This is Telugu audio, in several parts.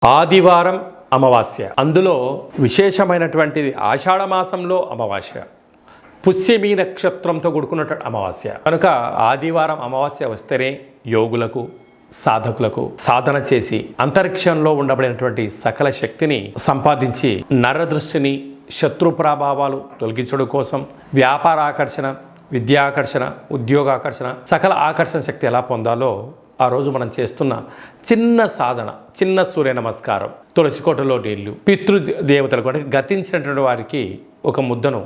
ఆదివారం అమావాస్య, అందులో విశేషమైనటువంటిది ఆషాఢ మాసంలో అమావాస్య, పుష్యమీ నక్షత్రంతో కూడుకున్నటువంటి అమావాస్య కనుక ఆదివారం అమావాస్య వస్తేనే యోగులకు సాధకులకు సాధన చేసి అంతరిక్షంలో ఉండబడినటువంటి సకల శక్తిని సంపాదించి నరదృష్టిని శత్రు ప్రభావాలు తొలగించడం కోసం వ్యాపార ఆకర్షణ, విద్యాకర్షణ, ఉద్యోగాకర్షణ, సకల ఆకర్షణ శక్తి ఎలా పొందాలో ఆ రోజు మనం చేస్తున్న చిన్న సాధన, చిన్న సూర్య నమస్కారం, తులసి కోటలో నీళ్లు, పితృదేవతలు కూడా గతించినటువంటి వారికి ఒక ముద్దను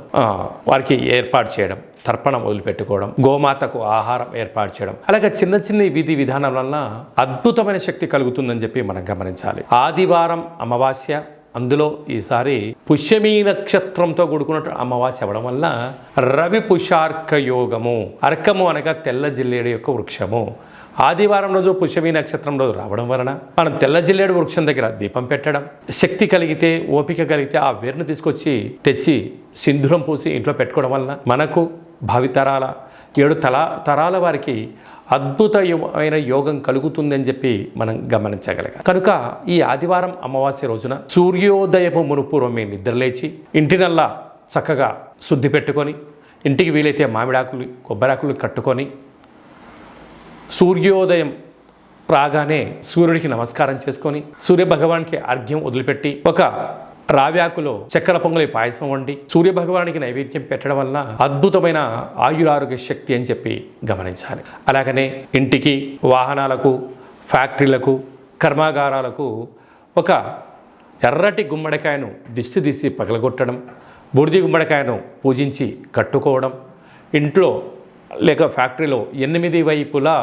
వారికి ఏర్పాటు చేయడం, తర్పణం వదిలిపెట్టుకోవడం, గోమాతకు ఆహారం ఏర్పాటు చేయడం, అలాగే చిన్న చిన్న విధి విధానం వలన అద్భుతమైన శక్తి కలుగుతుందని చెప్పి మనం గమనించాలి. ఆదివారం అమావాస్య, అందులో ఈసారి పుష్యమీ నక్షత్రంతో కూడుకున్న అమావాస్య అవ్వడం వల్ల రవి పుషార్క యోగము, అర్కము అనగా తెల్ల జిల్లేడు యొక్క వృక్షము ఆదివారం రోజు పుష్యమీ నక్షత్రం రోజు రావడం వలన మనం తెల్ల జిల్లేడు వృక్షం దగ్గర దీపం పెట్టడం, శక్తి కలిగితే ఓపిక కలిగితే ఆ వేరును తీసుకొచ్చి తెచ్చి సింధూరం పూసి ఇంట్లో పెట్టుకోవడం వలన మనకు భావితరాల 7 తరాల వారికి అద్భుతమైన యోగం కలుగుతుందని చెప్పి మనం గమనించగలగాలి. కనుక ఈ ఆదివారం అమావాస్య రోజున సూర్యోదయపు మునుపూర్వమే నిద్రలేచి ఇంటినల్లా చక్కగా శుద్ధి పెట్టుకొని, ఇంటికి వీలైతే మామిడాకులు కొబ్బరాకులు కట్టుకొని సూర్యోదయం రాగానే సూర్యుడికి నమస్కారం చేసుకొని సూర్యభగవానికి అర్ఘ్యం వదిలిపెట్టి ఒక రావ్యాకులో చక్కెర పొంగలి పాయసం వండి సూర్యభగవానికి నైవేద్యం పెట్టడం వల్ల అద్భుతమైన ఆయురారోగ్య శక్తి అని చెప్పి గమనించాలి. అలాగనే ఇంటికి, వాహనాలకు, ఫ్యాక్టరీలకు, కర్మాగారాలకు ఒక ఎర్రటి గుమ్మడికాయను దిష్టి తీసి పగలగొట్టడం, బూడిది గుమ్మడికాయను పూజించి కట్టుకోవడం, ఇంట్లో లేక ఫ్యాక్టరీలో 8 వైపులా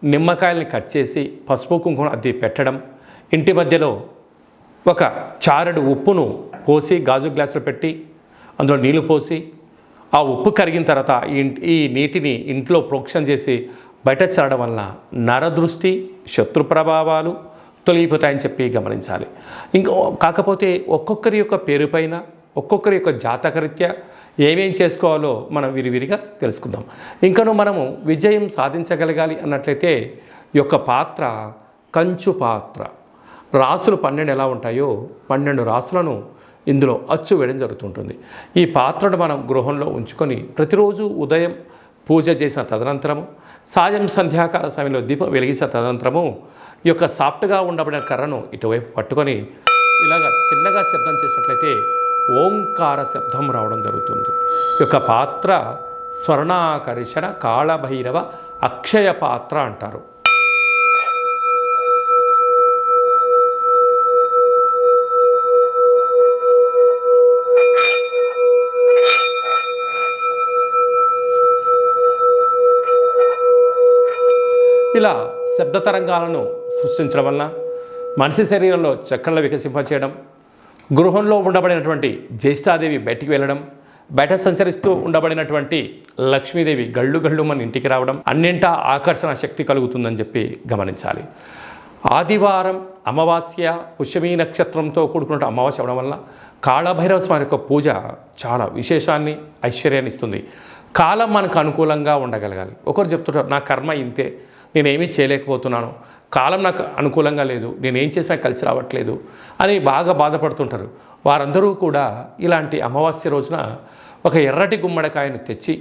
నిమ్మకాయల్ని కట్ చేసి పసుపు కుంకుమ అద్ది పెట్టడం, ఇంటి మధ్యలో ఒక చారెడు ఉప్పును పోసి గాజు గ్లాసులో పెట్టి అందులో నీళ్లు పోసి ఆ ఉప్పు కరిగిన తర్వాత ఈ నీటిని ఇంట్లో ప్రోక్షణ చేసి బయట చల్లడం వలన నరదృష్టి, శత్రు ప్రభావాలు తొలగిపోతాయని చెప్పి గమనించాలి. ఇంకా కాకపోతే ఒక్కొక్కరి యొక్క పేరు పైన ఒక్కొక్కరి యొక్క జాతకరీత్యా ఏమేం చేసుకోవాలో మనం విరివిరిగా తెలుసుకుందాం. ఇంకనూ మనము విజయం సాధించగలగాలి అన్నట్లయితే ఈ యొక్క పాత్ర కంచు పాత్ర, రాసులు 12 ఎలా ఉంటాయో 12 రాసులను ఇందులో అచ్చు వేయడం జరుగుతుంటుంది. ఈ పాత్రను మనం గృహంలో ఉంచుకొని ప్రతిరోజు ఉదయం పూజ చేసిన తదనంతరము, సాయం సంధ్యాకాల సమయంలో దీపం వెలిగించిన తదనంతరము ఈ యొక్క సాఫ్ట్గా ఉండబడిన కర్రను ఇటువైపు పట్టుకొని ఇలాగ చిన్నగా శబ్దం చేసినట్లయితే ఓంకార శబ్దం రావడం జరుగుతుంది. ఈ యొక్క పాత్ర స్వర్ణాకర్షణ కాళభైరవ అక్షయ పాత్ర అంటారు. ఇలా శబ్ద తరంగాలను సృష్టించడం వలన మనిషి శరీరంలో చక్రాలు వికసింపచేయడం, గృహంలో ఉండబడినటువంటి జ్యేష్ఠాదేవి బయటికి వెళ్ళడం, బయట సంచరిస్తూ ఉండబడినటువంటి లక్ష్మీదేవి గళ్ళు గళ్ళు మన ఇంటికి రావడం, అన్నింటా ఆకర్షణ శక్తి కలుగుతుందని చెప్పి గమనించాలి. ఆదివారం అమావాస్య పుష్యమీ నక్షత్రంతో కూడుకున్న అమావాస్య అవడం వల్ల కాళభైరవ స్వామి యొక్క పూజ చాలా విశేషాన్ని, ఐశ్వర్యాన్ని ఇస్తుంది. కాలం మనకు అనుకూలంగా ఉండగలగాలి. ఒకరు చెప్తుంటారు, నా కర్మ ఇంతే, నేనేమీ చేయలేకపోతున్నాను, కాలం నాకు అనుకూలంగా లేదు, నేనేం చేసినా కలిసి రావట్లేదు అని బాగా బాధపడుతుంటారు. వారందరూ కూడా ఇలాంటి అమావాస్య రోజున ఒక ఎర్రటి గుమ్మడికాయను తెచ్చి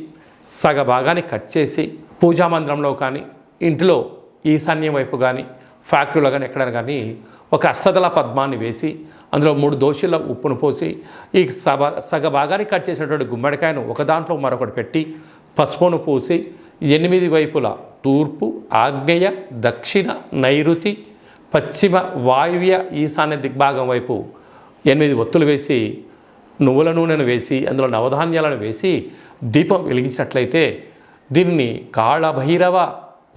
సగభాగాన్ని కట్ చేసి పూజామందిరంలో కానీ, ఇంటిలో ఈశాన్యం వైపు కానీ, ఫ్యాక్టరీలో కానీ ఎక్కడైనా కానీ ఒక అష్టదళ పద్మాన్ని వేసి అందులో 3 దోశల ఉప్పును పోసి ఈ సగభాగాన్ని కట్ చేసినటువంటి గుమ్మడికాయను ఒక దాంట్లో మరొకటి పెట్టి పసుపును పూసి 8 వైపులా తూర్పు, ఆగ్నేయ, దక్షిణ, నైరుతి, పశ్చిమ, వాయువ్య, ఈశాన్య దిగ్భాగం వైపు 8 ఒత్తులు వేసి నువ్వుల నూనెను వేసి అందులో నవధాన్యాలను వేసి దీపం వెలిగించినట్లయితే దీన్ని కాళభైరవ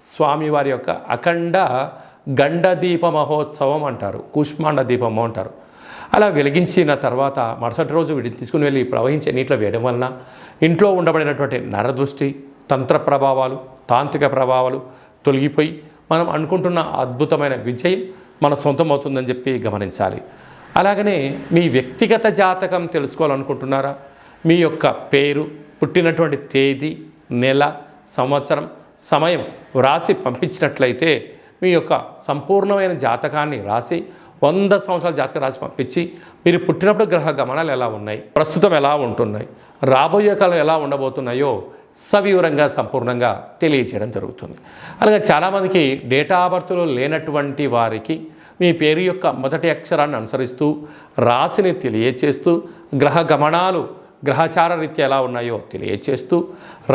స్వామివారి యొక్క అఖండ గండ దీప మహోత్సవం అంటారు, కూష్మాండ దీపము అంటారు. అలా వెలిగించిన తర్వాత మరుసటి రోజు వీటిని తీసుకుని వెళ్ళి ప్రవహించే నీటిలో వేయడం వలన ఇంట్లో ఉండబడినటువంటి నరదృష్టి, తంత్ర ప్రభావాలు, తాంత్రిక ప్రభావాలు తొలగిపోయి మనం అనుకుంటున్న అద్భుతమైన విజయం మన సొంతమవుతుందని చెప్పి గమనించాలి. అలాగనే మీ వ్యక్తిగత జాతకం తెలుసుకోవాలనుకుంటున్నారా? మీ యొక్క పేరు, పుట్టినటువంటి తేదీ, నెల, సంవత్సరం, సమయం వ్రాసి పంపించినట్లయితే మీ యొక్క సంపూర్ణమైన జాతకాన్ని రాసి 100 సంవత్సరాల జాతక రాసి పంపించి మీరు పుట్టినప్పుడు గ్రహ గమనాలు ఎలా ఉన్నాయి, ప్రస్తుతం ఎలా ఉంటున్నాయి, రాబోయే కాలం ఎలా ఉండబోతున్నాయో సవివరంగా సంపూర్ణంగా తెలియజేయడం జరుగుతుంది. అలాగే చాలామందికి డేటా ఆఫ్ బర్త్లో లేనటువంటి వారికి మీ పేరు యొక్క మొదటి అక్షరాన్ని అనుసరిస్తూ రాశిని తెలియచేస్తూ గ్రహ గమనాలు గ్రహచార రీత్యా ఎలా ఉన్నాయో తెలియచేస్తూ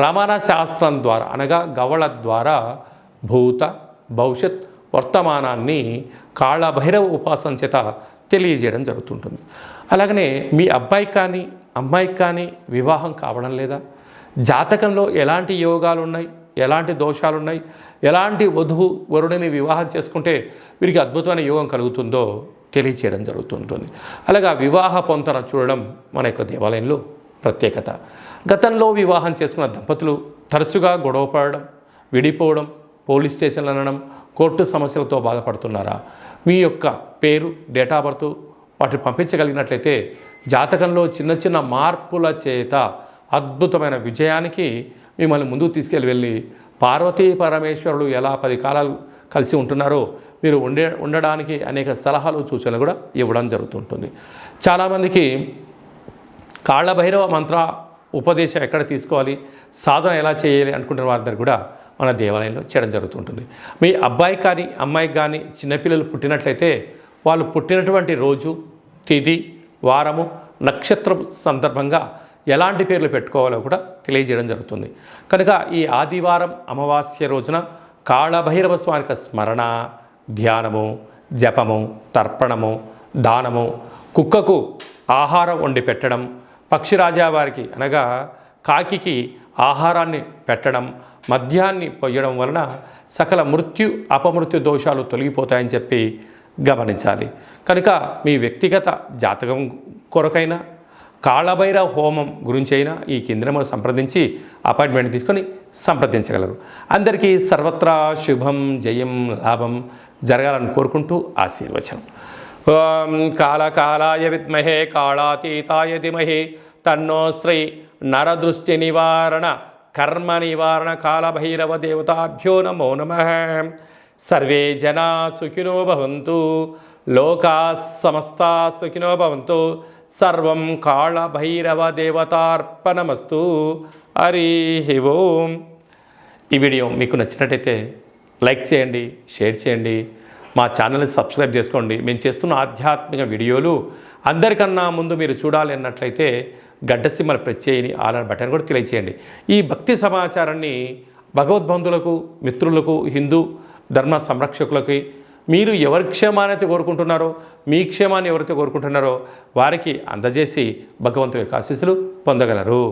రమణ శాస్త్రం ద్వారా అనగా గవళ ద్వారా భూత భవిష్యత్ వర్తమానాన్ని కాళభైరవ ఉపాసన చేత తెలియజేయడం జరుగుతుంటుంది. అలాగనే మీ అబ్బాయికి కానీ అమ్మాయికి కానీ వివాహం కావడం లేదా, జాతకంలో ఎలాంటి యోగాలు ఉన్నాయి, ఎలాంటి దోషాలు ఉన్నాయి, ఎలాంటి వధువు వరుడిని వివాహం చేసుకుంటే వీరికి అద్భుతమైన యోగం కలుగుతుందో తెలియచేయడం జరుగుతుంటుంది. అలాగా వివాహ పొంతన చూడడం మన యొక్క దేవాలయంలో ప్రత్యేకత. గతంలో వివాహం చేసుకున్న దంపతులు తరచుగా గొడవ పడడం, విడిపోవడం, పోలీస్ స్టేషన్లు అనడం, కోర్టు సమస్యలతో బాధపడుతున్నారా? మీ యొక్క పేరు డేట్ ఆఫ్ బర్త్ వాటిని పంపించగలిగినట్లయితే జాతకంలో చిన్న చిన్న మార్పుల చేత అద్భుతమైన విజయానికి మిమ్మల్ని ముందుకు తీసుకెళ్ళి పార్వతీ పరమేశ్వరులు ఎలా 10 కాలాలు కలిసి ఉంటున్నారో మీరు ఉండడానికి అనేక సలహాలు సూచనలు కూడా ఇవ్వడం జరుగుతుంటుంది. చాలామందికి కాళభైరవ మంత్ర ఉపదేశం ఎక్కడ తీసుకోవాలి, సాధన ఎలా చేయాలి అనుకుంటున్న వారి దగ్గర కూడా మన దేవాలయంలో చేయడం జరుగుతుంటుంది. మీ అబ్బాయి కానీ అమ్మాయికి కానీ చిన్నపిల్లలు పుట్టినట్లయితే వాళ్ళు పుట్టినటువంటి రోజు, తిథి, వారము, నక్షత్రం సందర్భంగా ఎలాంటి పేర్లు పెట్టుకోవాలో కూడా తెలియజేయడం జరుగుతుంది. కనుక ఈ ఆదివారం అమావాస్య రోజున కాళభైరవ స్వామికి స్మరణ, ధ్యానము, జపము, తర్పణము, దానము, కుక్కకు ఆహారం వండి పెట్టడం, పక్షిరాజా వారికి అనగా కాకికి ఆహారాన్ని పెట్టడం, మద్యాన్ని పొయ్యడం వలన సకల మృత్యు అపమృత్యు దోషాలు తొలగిపోతాయని చెప్పి గమనించాలి. కనుక మీ వ్యక్తిగత జాతకం కొరకైనా కాళభైరవ హోమం గురించి అయినా ఈ కేంద్రమును సంప్రదించి అపాయింట్మెంట్ తీసుకొని సంప్రదించగలరు. అందరికీ సర్వత్రా శుభం, జయం, లాభం జరగాలని కోరుకుంటూ ఆశీర్వచనం. ఓం కాళకాలాయ విద్మహే కాళాతీతాయ ధీమహి తన్నో శ్రీ నరదృష్టి నివారణ కర్మ నివారణ కాళభైరవ దేవతాభ్యో నమో నమః. సర్వే జనా సుఖినో భవంతు, లోకా సమస్తా సుఖినో భవంతు. సర్వం కాళభైరవ దేవతార్పణమస్తు. హరి ఓం. ఈ వీడియో మీకు నచ్చినట్టయితే లైక్ చేయండి, షేర్ చేయండి, మా ఛానల్ని సబ్స్క్రైబ్ చేసుకోండి. మేము చేస్తున్న ఆధ్యాత్మిక వీడియోలు అందరికన్నా ముందు మీరు చూడాలి అన్నట్లయితే గంట సింబల్ ప్రెస్ చేయని ఆల్ బటన్ కూడా తెలియచేయండి. ఈ భక్తి సమాచారాన్ని భగవద్బంధులకు, మిత్రులకు, హిందూ ధర్మ సంరక్షకులకి మీరు ఎవరి క్షేమాన్ని అయితే కోరుకుంటున్నారో, మీ క్షేమాన్ని ఎవరైతే కోరుకుంటున్నారో వారికి అందజేసి భగవంతుడి యొక్క ఆశీస్సులు పొందగలరు.